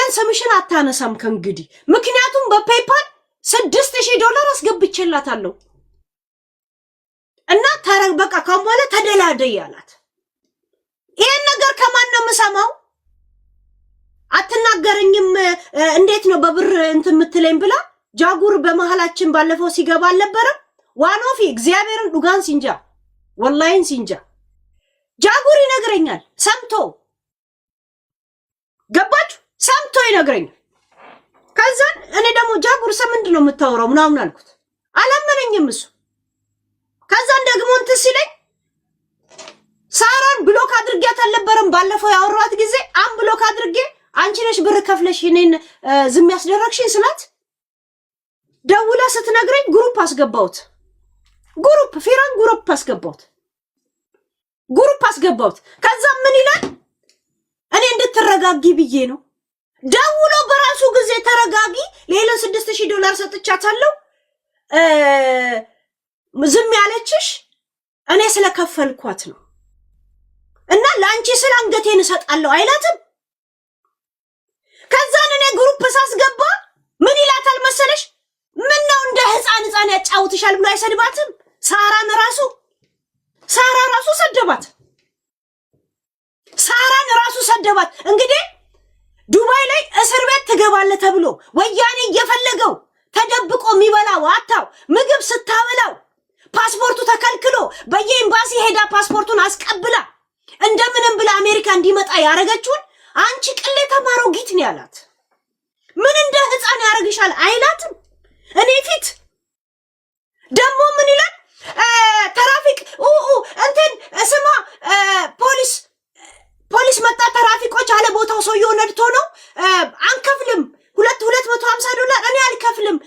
ሄለን ስምሽን አታነሳም ከእንግዲህ ምክንያቱም በፔይፓል $6000 አስገብቼላታለሁ እና በቃ ከመዋለ ተደላደይ ያላት ይሄን ነገር ከማን ነው የምሰማው አትናገረኝም እንዴት ነው በብር እንት ምትለኝ ብላ ጃጉር በመሐላችን ባለፈው ሲገባ አልነበረ ዋኖፊ እግዚአብሔርን ዱጋን ሲንጃ ወላሂን ሲንጃ ጃጉር ይነግረኛል ሰምቶ ገባችሁ ሰምቶ ይነግረኛል ከዛ እኔ ደግሞ ጃጉር ምንድነው የምታወራው ምናምን አልኩት አላመነኝም እሱ ከዛ ደግሞ እንት ሲለኝ ሳራን ብሎክ አድርጌያት አልነበረም ባለፈው ያወራሁት ጊዜ አን ብሎክ አድርጌ አንቺ ነሽ ብር ከፍለሽ እኔን ዝም ያስደረግሽኝ ስላት ደውላ ስትነግረኝ ግሩፕ አስገባውት ግሩፕ ፊራን ግሩፕ አስገባውት ከዛ ምን ይላል እኔ እንድትረጋጊ ብዬ ነው ደውሎ በራሱ ጊዜ ተረጋጊ ሌላ $6000 ሰጥቻታለሁ ዝም ያለችሽ እኔ ስለከፈልኳት ነው እና ላንቺ ስላንገቴን እሰጣለሁ አይላትም ከዛ እኔ ግሩፕ ሳስገባ ምን ይላታል መሰለሽ ምን ነው እንደ ህፃን ያጫውትሻል ብሎ አይሰድባትም ሳራን ራሱ ሰደባት እንግዲህ ዱባይ ላይ እስር ቤት ትገባለ ተብሎ ወያኔ እየፈለገው ተደብቆ የሚበላው አጣው ምግብ ስታበላው ፓስፖርቱ ተከልክሎ በየኤምባሲ ሄዳ ፓስፖርቱን አስቀብላ እንደምንም ብላ አሜሪካ እንዲመጣ ያረጋችሁን አንቺ ቅሌ ተማረው ጊት ነው ያላት ምን እንደ ህፃን ያረግሻል አይላትም እኔ ፊት ደሞ ምን ይላል ትራፊክ እንትን ስማ ፖሊስ መጣ ትራፊኮች አለ ቦታው ሰውየው ነድቶ ነው አንከፍልም $250 እኔ አልከፍልም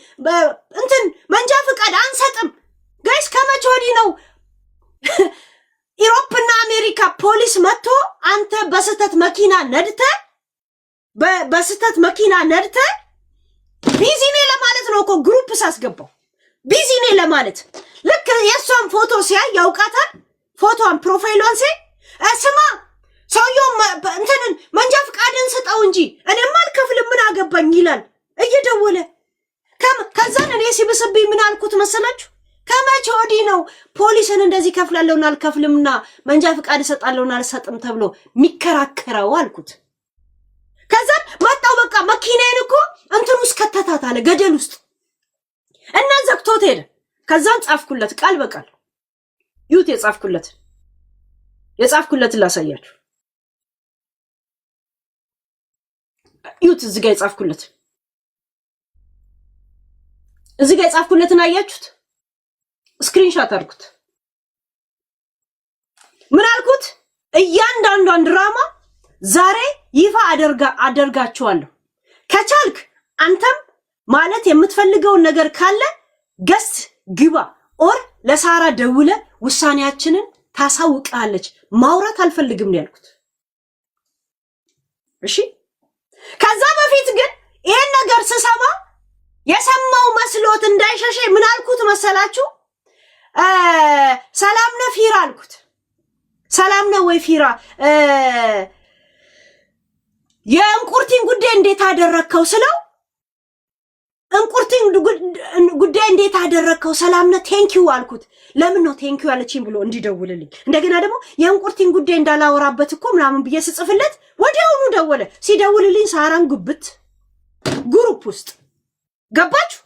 እንትን መንጃ ፍቃድ አንሰጥም ጋይስ ከመቼ ወዲህ ነው ኢሮፕና አሜሪካ ፖሊስ መጥቶ አንተ በስተት መኪና ነድተ ቢዚ ነኝ ለማለት ነው እኮ ግሩፕ ሳስገባው ቢዚ ነኝ ለማለት ልክ የሷን ፎቶ ሲያይ ያውቃታል ፎቶን ፕሮፋይሏን ስማ ሰውየው እንትን መንጃ ፍቃድን ስጠው እንጂ እኔማ አልከፍልም ምን አገባኝ ይላል እየደወለ ከዛን እኔ ሲብስብኝ ምን አልኩት መሰላችሁ ከመቼ ወዲህ ነው ፖሊስን እንደዚህ ከፍላለውና አልከፍልምና መንጃ ፍቃድ እሰጣለውና አልሰጥም ተብሎ ሚከራከራው አልኩት ከዛን መጣው በቃ መኪናዬን እኮ እንትን ውስጥ ከተታት አለ ገደል ውስጥ እና ዘግቶት ሄደ ከዛን ጻፍኩለት ቃል በቃል ዩት የጻፍኩለት ላሳያችሁ ዩት እዚህ ጋር የጻፍኩለትን አያችሁት ስክሪንሾት አድርጉት ምን አልኩት እያንዳንዷን ድራማ ዛሬ ይፋ አደርጋቸዋለሁ ከቻልክ አንተም ማለት የምትፈልገውን ነገር ካለ ገስት ግባ ኦር ለሳራ ደውለ ውሳኔያችንን ታሳውቃለች ማውራት አልፈልግም ነው ያልኩት እሺ ከዛ በፊት ግን ይሄን ነገር ስሰማ የሰማው መስሎት እንዳይሸሽ ምን አልኩት መሰላችሁ ሰላም ነው ፊራ አልኩት ሰላም ነው ወይ ፊራ የእንቁርቲን ጉዳይ እንዴት አደረከው ስለው እንቁርቲን ጉዳይ እንዴት አደረከው ሰላም ነው ቴንኪው አልኩት ለምን ነው ቴንኪው ያለችኝ ብሎ እንዲደውልልኝ እንደገና ደግሞ የእንቁርቲን ጉዳይ እንዳላወራበት እኮ ምናምን ብዬ ስጽፍለት ወዲያውኑ ደወለ ሲደውልልኝ ሳራን ጉብት ግሩፕ ውስጥ ገባችሁ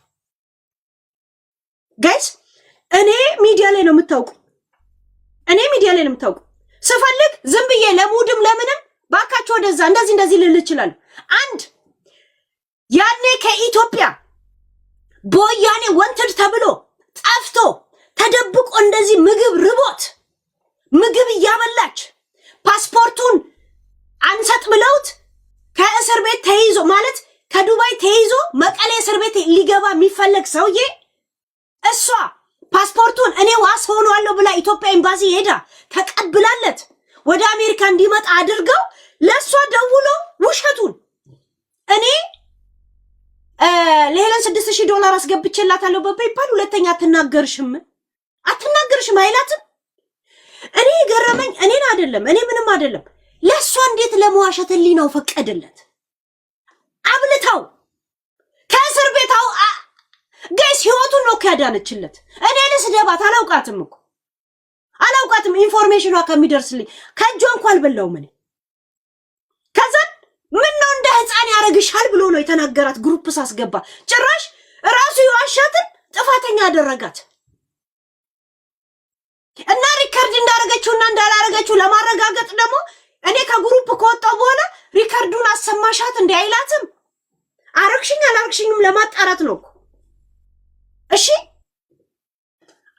ጋይስ እኔ ሚዲያ ላይ ነው የምታውቁ ስፈልግ ዝም ብዬ ለሙድም ለምንም ባካችሁ ወደዛ እንደዚህ ልል ይችላል አንድ ያኔ ከኢትዮጵያ ቦያኔ ወንተድ ተብሎ ጠፍቶ ተደብቆ እንደዚህ ምግብ ርቦት ምግብ እያበላች ፓስፖርቱን አንሰጥ ብለውት ከእስር ቤት ተይዞ ማለት ከዱባይ ተይዞ መቀሌ እስር ቤት ሊገባ የሚፈልግ ሰውዬ እሷ ፓስፖርቱን እኔ ዋስ ሆኗለሁ ብላ ኢትዮጵያ ኤምባሲ ሄዳ ተቀብላለት ወደ አሜሪካ እንዲመጣ አድርገው ለሷ ደውሎ ውሸቱን እኔ ለሄለን $6000 አስገብቼላታለሁ በፔይፓል ሁለተኛ አትናገርሽም አይላትም እኔ ገረመኝ እኔን አይደለም እኔ ምንም አይደለም ለሷ እንዴት ለመዋሸት ሊናው ፈቀደለት ጋይስ ህይወቱን ነው ያዳነችለት። እኔ ልስደባት አላውቃትም እኮ አላውቃትም። ኢንፎርሜሽኗ ከሚደርስልኝ ከእጇ እንኳን አልበላውም እኔ። ከዛ ምን ነው እንደ ህፃን ያረግሻል ብሎ ነው የተናገራት። ግሩፕ ሳስገባ ጭራሽ ራሱ ይዋሻትን ጥፋተኛ አደረጋት። እና ሪከርድ እንዳረገችውና እንዳላረገችው ለማረጋገጥ ደግሞ እኔ ከግሩፕ ከወጣው በኋላ ሪከርዱን አሰማሻት እንዴ አይላትም። አረግሽኝ አላረግሽኝም ለማጣራት ነው እኮ። እሺ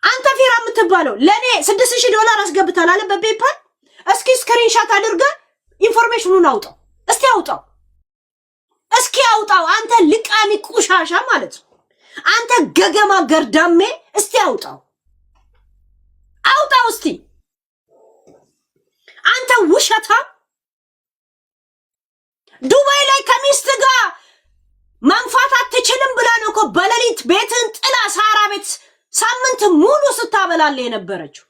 አንተ ፊራ የምትባለው ለኔ $6000 አስገብታል አለ በፔፓል። እስኪ ስክሪንሻት አድርጋ ኢንፎርሜሽኑን አውጣው እስቲ አውጣው፣ እስኪ አውጣው። አንተ ልቃሚ ቁሻሻ ማለት ነው። አንተ ገገማ ገርዳሜ እስቲ አውጣው፣ አውጣው እስቲ። አንተ ውሸታ ዱባይ ላይ ከሚስት ጋር መንፋት አትችልም ብላ ነው እኮ በሌሊት ቤትን ጥላ ሳራ ቤት ሳምንት ሙሉ ስታበላለ የነበረችው።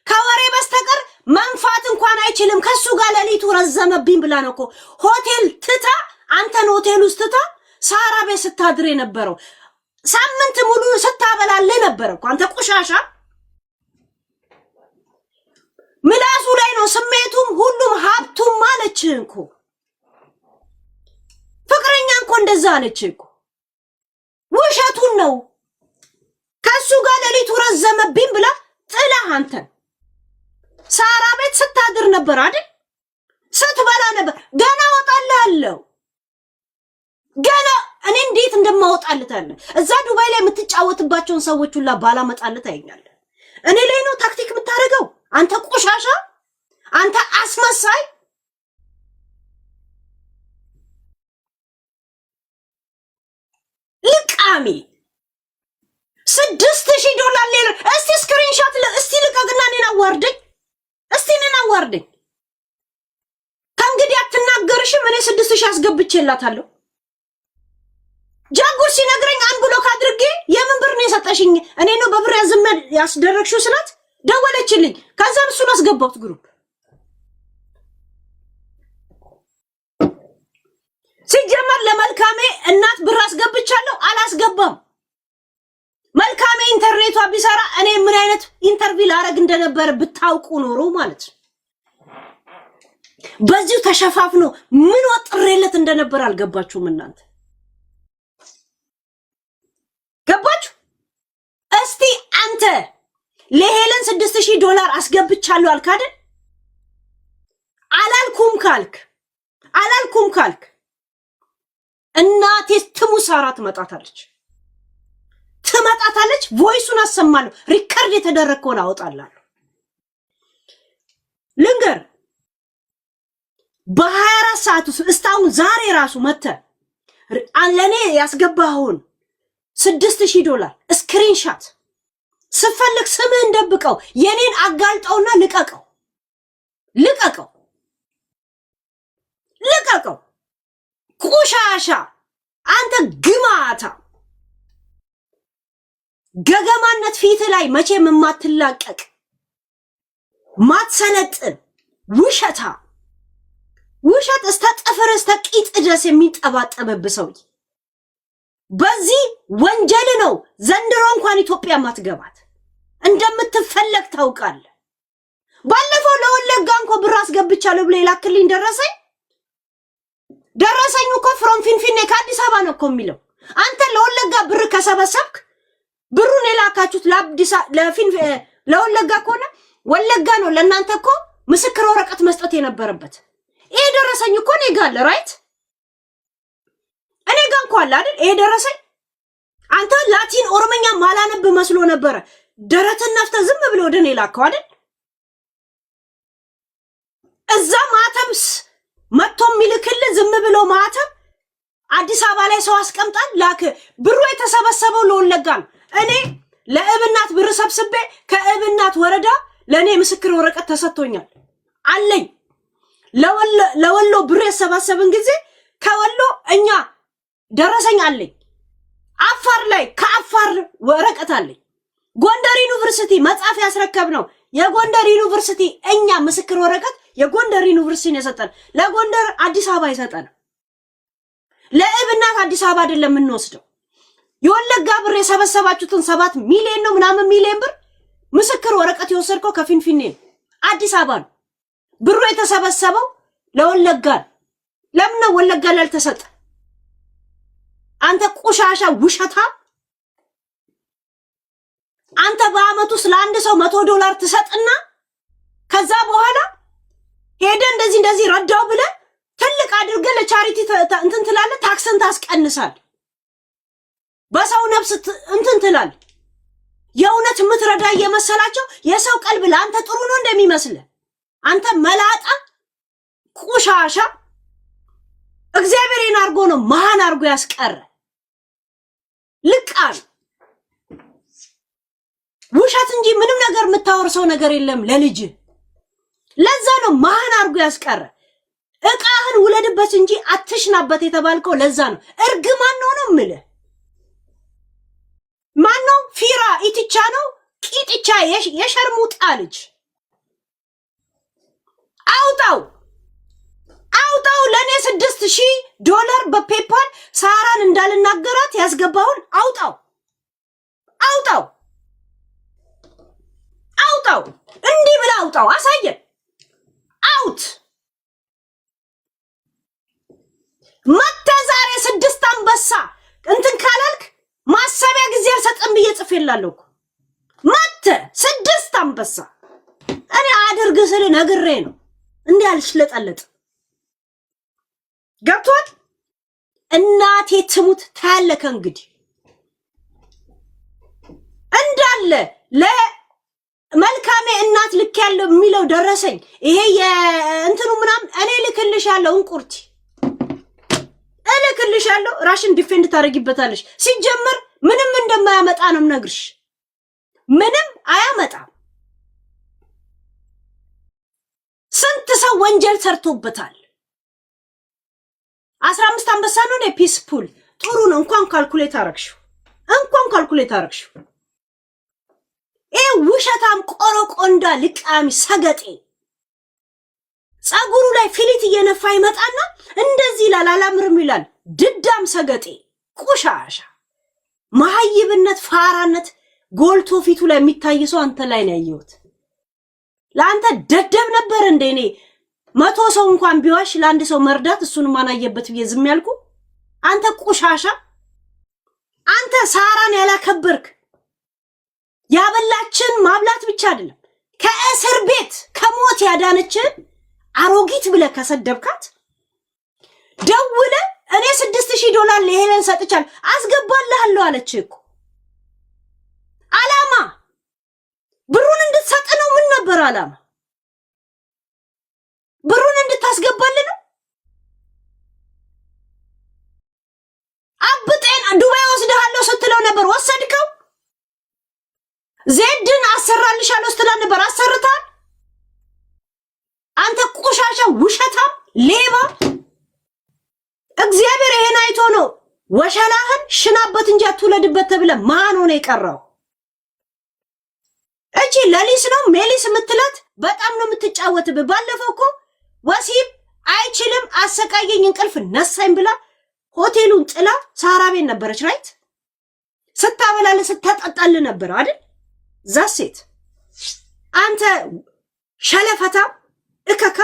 ከወሬ በስተቀር መንፋት እንኳን አይችልም ከሱ ጋር ሌሊቱ ረዘመብኝ ብላ ነው እኮ ሆቴል ትታ አንተን ሆቴል ውስጥ ትታ ሳራ ቤት ስታድር የነበረው። ሳምንት ሙሉ ስታበላለ ነበር እኮ አንተ ቁሻሻ። ምላሱ ላይ ነው ስሜቱም ሁሉም ሀብቱም ማለች እኮ። ፍቅረኛ እኮ እንደዛ አለች እኮ። ውሸቱን ነው። ከሱ ጋር ሌሊቱ ረዘመብኝ ብላ ጥላ አንተን ሳራ ቤት ስታድር ነበር አይደል? ስትበላ ነበር። ገና ወጣልሃለሁ ገና እኔ እንዴት እንደማወጣልታለ እዛ ዱባይ ላይ የምትጫወትባቸውን ሰዎች ሁላ ባላመጣልት አይኛል። እኔ ላይ ነው ታክቲክ የምታደርገው አንተ ቆሻሻ፣ አንተ አስመሳይ። ልቃሚ $6000 ሌላ። እስቲ ስክሪንሾት እስቲ ልቀቅና እኔን አዋርደኝ፣ እስቲ እኔን አዋርደኝ። ከእንግዲህ አትናገርሽም። እኔ 6000 አስገብቼላታለሁ። ጃጉር ሲነግረኝ አንድ ብሎክ አድርጌ የምን ብር ነው የሰጠሽኝ? እኔ ነው በብር ያስደረግሽው ስላት ደወለችልኝ። ከዛም እሱን አስገባሁት ግሩፕ። ሲጀመር ለመልካሜ እናት ብር አስገብቻለሁ አላስገባም። መልካሜ ኢንተርኔቷ ቢሰራ እኔ ምን አይነት ኢንተርቪው ላረግ እንደነበረ ብታውቁ ኖሮ ማለት ነው። በዚሁ ተሸፋፍኖ ምን ወጥሬለት እንደነበር አልገባችሁም እናንተ። ገባችሁ? እስቲ አንተ ለሄለን $6000 አስገብቻለሁ አልክ አይደል? አላልኩም ካልክ እናቴ ትሙሳራ ትመጣታለች። ቮይሱን አሰማለሁ። ሪከርድ የተደረገውን አወጣላለሁ። ልንገር በ24 ሰዓት ውስጥ እስታውን ዛሬ ራሱ መተ ለኔ ያስገባውን $6000 ስክሪንሾት ስፈልግ ስምህን ደብቀው የኔን አጋልጠውና ልቀቀው። ቁሻሻ አንተ ግማታ ገገማነት ፊት ላይ መቼም የማትላቀቅ ማትሰለጥን ውሸት እስከ ጥፍር እስከ ቂጥ ድረስ የሚጠባጠብብ ሰው። በዚህ ወንጀል ነው ዘንድሮ እንኳን ኢትዮጵያ ማትገባት እንደምትፈለግ ታውቃለህ። ባለፈው ለወለጋ እንኳን ብር አስገብቻለሁ ብለ ይላክልኝ ደረሰኝ እኮ ፍሮም ፊንፊኔ ከአዲስ አበባ ነው እኮ የሚለው። አንተ ለወለጋ ብር ከሰበሰብክ ብሩን የላካችሁት ለወለጋ ከሆነ ወለጋ ነው ለእናንተ እኮ ምስክር ወረቀት መስጠት የነበረበት። ይሄ ደረሰኝ እኮ እኔ ጋር አለ ራይት፣ እኔ ጋር እንኳን አለ አይደል? ይሄ ደረሰኝ አንተ ላቲን ኦሮመኛ ማላነብ መስሎ ነበረ። ደረትን ነፍተ ዝም ብሎ ወደ እኔ ላከው አይደል? እዛ ማተምስ መጥቶ የሚልክልህ ዝም ብሎ ማተም አዲስ አበባ ላይ ሰው አስቀምጣል ላክ። ብሩ የተሰበሰበው ለወለጋ ነው። እኔ ለእብናት ብር ሰብስቤ ከእብናት ወረዳ ለኔ ምስክር ወረቀት ተሰጥቶኛል አለኝ። ለወሎ ብር የሰባሰብን ጊዜ ከወሎ እኛ ደረሰኝ አለኝ። አፋር ላይ ከአፋር ወረቀት አለኝ። ጎንደር ዩኒቨርሲቲ መጻፍ ያስረከብ ነው የጎንደር ዩኒቨርሲቲ እኛ ምስክር ወረቀት የጎንደር ዩኒቨርሲቲ ነው የሰጠን። ለጎንደር አዲስ አበባ ይሰጠን። ለእብናት አዲስ አበባ አይደለም የምንወስደው። የወለጋ ብር የሰበሰባችሁትን 7 ሚሊዮን ነው ምናምን ሚሊዮን ብር ምስክር ወረቀት የወሰድከው ከፊንፊኔ አዲስ አበባ ነው። ብሩ የተሰበሰበው ለወለጋ። ለምን ነው ወለጋ ላልተሰጠ? አንተ ቆሻሻ ውሸታ! አንተ በአመቱ ለአንድ ሰው $100 ትሰጥና ከዛ በኋላ ሄደ እንደዚህ ረዳው ብለ ትልቅ አድርገህ ለቻሪቲ እንትን ትላለህ፣ ታክስን ታስቀንሳል፣ በሰው ነፍስ እንትን ትላል። የእውነት የምትረዳ እየመሰላቸው የሰው ቀልብ ለአንተ ጥሩ ነው እንደሚመስልህ አንተ መላጣ ቆሻሻ። እግዚአብሔርን አርጎ ነው መሃን አርጎ ያስቀረ ልቃን ውሸት እንጂ ምንም ነገር የምታወርሰው ነገር የለም ለልጅ። ለዛ ነው መሃን አርጎ ያስቀረ። እቃህን ውለድበት እንጂ አትሽናበት የተባልከው ለዛ ነው። እርግማን ነው የምልህ። ማነው ፊራ ኢትቻ ነው ቂጥቻ የሸርሙጣ ልጅ። አውጣው ለኔ $6000 በፔፓል ሳራን እንዳልናገራት ያስገባውን አውጣው እንዲህ ብላ አውጣው፣ አሳየን። አውት መተ ዛሬ 6 አንበሳ እንትን ካላልክ ማሰቢያ ጊዜ አልሰጥም ብዬ ጽፌላለሁ እኮ። መተ 6 አንበሳ እኔ አድርግ ስል ነግሬ ነው እንዲህ አልሽለጠለጥ። ገብቷል? እናቴ ትሙት ታያለከ እንግዲህ እንዳለ ለመልካሜ እናት ልክ ያለው የሚለው ደረሰኝ። ይሄ የእንትኑ ምናምን እኔ ልክልሻለሁ፣ እንቁርቲ እልክልሻለሁ። ራሽን ዲፌንድ ታደርጊበታለሽ። ሲጀመር ምንም እንደማያመጣ ነው ነግርሽ። ምንም አያመጣም። ስንት ሰው ወንጀል ሰርቶበታል። 15 አንበሳ ነው ፒስፑል ጥሩ ነው። እንኳን ካልኩሌት አረግሽው። ይሄ ውሸታም ቆረቆንዳ ልቃሚ ሰገጤ ጸጉሩ ላይ ፊሊት እየነፋ ይመጣና እንደዚህ ይላል፣ አላምርም ይላል። ድዳም ሰገጤ ቆሻሻ መሀይብነት ፋራነት ጎልቶ ፊቱ ላይ የሚታይ ሰው አንተ ላይ ነው ያየሁት። ለአንተ ደደብ ነበር እንደ እኔ 100 ሰው እንኳን ቢዋሽ ለአንድ ሰው መርዳት እሱን ማናየበት ብዬ ዝም ያልኩ አንተ ቆሻሻ። አንተ ሳራን ያላከበርክ ያበላችን ማብላት ብቻ አይደለም ከእስር ቤት ከሞት ያዳነችን አሮጊት ብለህ ከሰደብካት ደውለ እኔ $6000 ለሄለን ሰጥቻል አስገባልሃለሁ አለች እኮ። አላማ ብሩን እንድትሰጥ ነው። ምን ነበር አላማ? ብሩን እንድታስገባልህ ነው። አብጤን ዱባይ ወስደሃለሁ ስትለው ነበር፣ ወሰድከው። ዜድን አሰራልሻለሁ ስትለው ነበር፣ አሰርታል። አንተ ቆሻሻ ውሸታም ሌባ። እግዚአብሔር ይሄን አይቶ ነው ወሸላህን ሽናበት እንጂ አትውለድበት ተብለ ማን ሆነ የቀረው? እቺ ለሊስ ነው ሜሊስ የምትላት በጣም ነው የምትጫወትብህ። ባለፈው እኮ ወሲብ አይችልም አሰቃየኝ እንቅልፍ ነሳኝ ብላ ሆቴሉን ጥላ ሳራ ቤት ነበረች። ራይት ስታበላል ስታጠጣል ነበር አይደል? ዛሴት አንተ ሸለፈታ እከካ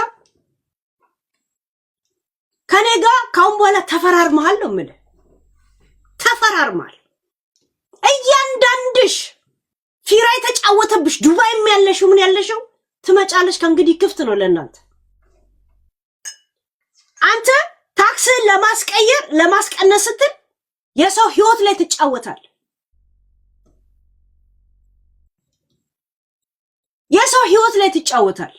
ከኔ ጋር ካሁን በኋላ ተፈራርመሃል ነው የምልህ። ተፈራርመሃል። እያንዳንድሽ ፊራ የተጫወተብሽ ዱባይም ያለሽው ምን ያለሽው ትመጫለሽ። ከእንግዲህ ክፍት ነው ለእናንተ። አንተ ታክስን ለማስቀየር ለማስቀነስ ስትል የሰው ህይወት ላይ ትጫወታል። የሰው ህይወት ላይ ትጫወታል።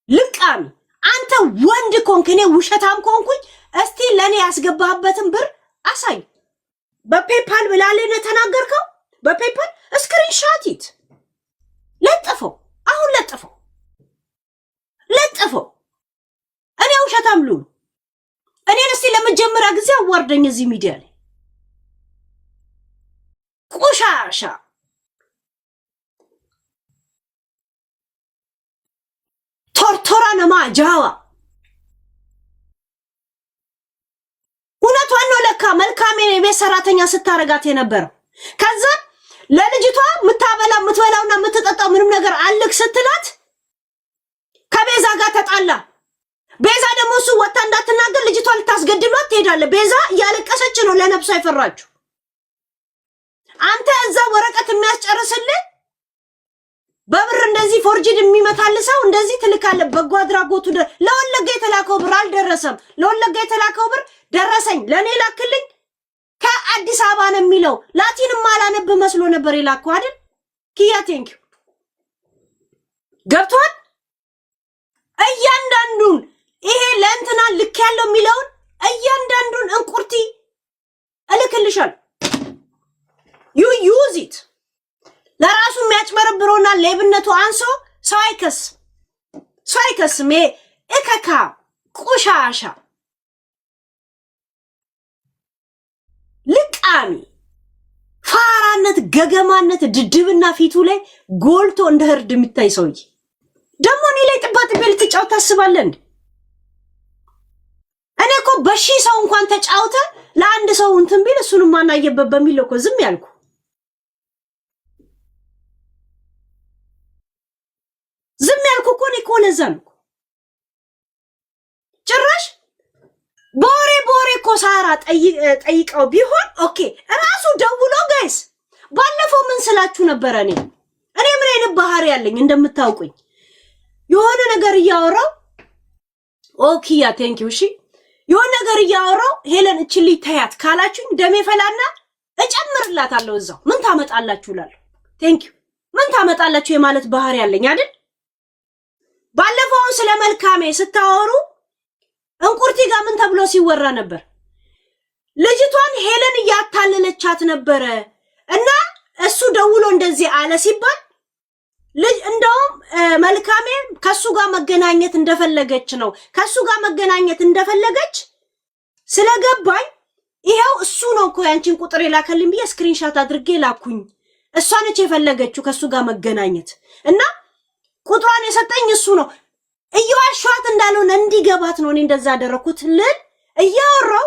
ልቃሚ አንተ ወንድ ኮንክ፣ እኔ ውሸታም ኮንኩኝ። እስቲ ለኔ ያስገባህበትን ብር አሳይ። በፔፓል ብላለህ ነው ተናገርከው። በፔፓል ስክሪንሾት ለጥፈው፣ አሁን ለጥፈው። እኔ ውሸታም ልሁን? እኔን እስቲ ለመጀመሪያ ጊዜ አዋርደኝ እዚህ ሚዲያ ላይ ቆሻሻ ቶርቶራ ነማ ጃዋ እውነቷን ነው ለካ መልካሜ የቤት ሰራተኛ ስታረጋት የነበረው። ከዛ ለልጅቷ ምትበላውና ምትጠጣው ምንም ነገር አልክ ስትላት ከቤዛ ጋር ተጣላ። ቤዛ ደግሞ እሱ ወጣ እንዳትናገር ልጅቷ ልታስገድሏት ትሄዳለህ። ቤዛ ያለቀሰች ነው ለነፍሷ አይፈራችሁ። አንተ እዛ ወረቀት የሚያስጨርስልህ በብር እንደዚህ ፎርጅድ የሚመታልሰው እንደዚህ ትልካለህ። በጎ አድራጎቱ ለወለጋ የተላከው ብር አልደረሰም። ለወለጋ የተላከው ብር ደረሰኝ ለኔ ላክልኝ ከአዲስ አበባ ነው የሚለው። ላቲንም አላነብ መስሎ ነበር የላከው አይደል? ኪያ ቴንኪው ገብቷል። እያንዳንዱን ይሄ ለእንትና ልክ ያለው የሚለውን እያንዳንዱን እንቁርቲ እልክልሻል። ዩ ዩዝ ኢት ለራሱ የሚያጭበረብረውና ሌብነቱ አንሶ ሰው አይከስም። እከካ ቆሻሻ ልቃሚ ፋራነት ገገማነት ድድብና ፊቱ ላይ ጎልቶ እንደ ህርድ የሚታይ ሰውዬ ደግሞ እኔ ላይ ጥባጥቤ ልትጫወት ታስባለህ እንዴ? እኔ እኮ በሺህ ሰው እንኳን ተጫውተ ለአንድ ሰው እንትን ቢል እሱንም ማናየበት በሚል እኮ ዝም ያልኩ። እኔ እኮ ለዛ ነው ጭራሽ ቦሬ እኮ ሳራ ጠይቀው ቢሆን ኦኬ ራሱ ደውሎ ጋይስ ባለፈው ምን ስላችሁ ነበር? እኔ ምን አይነት ባህሪ ያለኝ እንደምታውቁኝ የሆነ ነገር እያወራው ኦኪያ ቴንኪው እሺ የሆነ ነገር እያወራው ሄለን እችልኝ ታያት ካላችሁኝ ደሜ ፈላና እጨምርላታለሁ እዛው። ምን ታመጣላችሁ እላለሁ። ቴንኪው ምን ታመጣላችሁ የማለት ባህሪ ያለኝ አይደል? ባለፈው ስለ መልካሜ ስታወሩ እንቁርቲ ጋር ምን ተብሎ ሲወራ ነበር? ልጅቷን ሄለን እያታለለቻት ነበረ እና እሱ ደውሎ እንደዚህ አለ ሲባል ልጅ እንደውም መልካሜ ከሱ ጋር መገናኘት እንደፈለገች ነው። ከሱ ጋር መገናኘት እንደፈለገች ስለገባኝ ይሄው እሱ ነው እኮ ያንቺን ቁጥር የላከልኝ ብዬ ስክሪንሻት አድርጌ ላኩኝ። እሷ ነች የፈለገችው ከሱ ጋር መገናኘት እና ቁጥሯን የሰጠኝ እሱ ነው። እየዋሻት እንዳልሆነ እንዲገባት ነው እኔ እንደዛ አደረኩት። እያወራው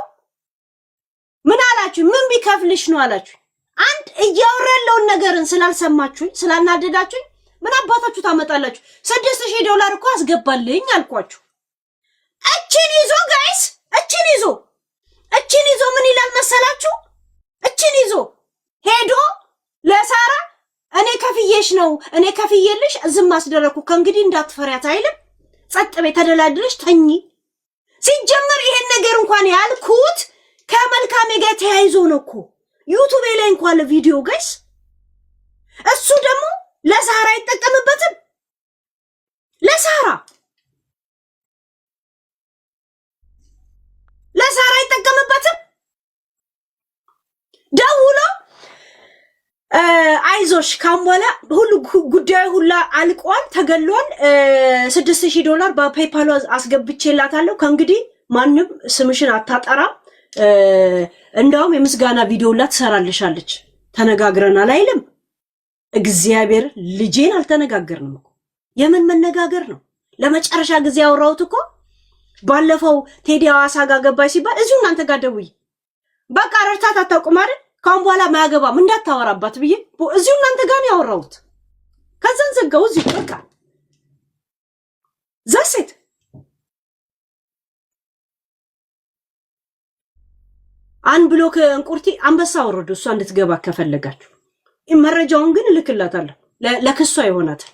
ምን አላችሁ? ምን ቢከፍልሽ ነው አላችሁ? አንድ እያወራለውን ነገርን ስላልሰማችሁኝ ስላናደዳችሁኝ ምን አባታችሁ ታመጣላችሁ? $6000 እኮ አስገባልኝ አልኳችሁ። እቺን ይዞ ጋይስ እቺን ይዞ ምን ይላል መሰላችሁ? እቺን ይዞ ሄዶ ለሳራ እኔ ከፍዬሽ ነው እኔ ከፍዬልሽ ዝም አስደረኩ ከእንግዲህ እንዳትፈሪያት አይልም። ጸጥ በይ ተደላድለሽ ተኚ። ሲጀመር ይሄን ነገር እንኳን ያልኩት ከመልካሜ ጋር ተያይዞ ነው እኮ ዩቲዩብ ላይ እንኳን ለቪዲዮ ጋይስ። እሱ ደግሞ ለሳራ አይጠቀምበትም። ለሳራ አይጠቀምበትም። ደውሎ አይዞሽ ካም በኋላ ሁሉ ጉዳዩ ሁላ አልቋል ተገሏል። $6000 በፔፓል አስገብቼላታለሁ። ከእንግዲህ ማንም ስምሽን አታጠራም። እንዳውም የምስጋና ቪዲዮ ላ ትሰራልሻለች። ተነጋግረናል አይልም። እግዚአብሔር ልጄን አልተነጋገርንም እኮ የምን መነጋገር ነው? ለመጨረሻ ጊዜ ያወራሁት እኮ ባለፈው ቴዲ ሐዋሳ ጋር ገባይ ሲባል እዚሁ እናንተ ጋር ደውዬ በቃ ረርታት አታውቁም አይደል? ካሁን በኋላ ማያገባም እንዳታወራባት ብዬ እዚሁ እናንተ ጋር ነው ያወራሁት። ከዛን ዘጋው እዚሁ በቃ ዘሴት አን ብሎክ እንቁርቲ አንበሳ ወረዱ። እሷ እንድትገባ ከፈለጋችሁ መረጃውን ግን እልክላታለሁ ለክሷ ይሆናታል።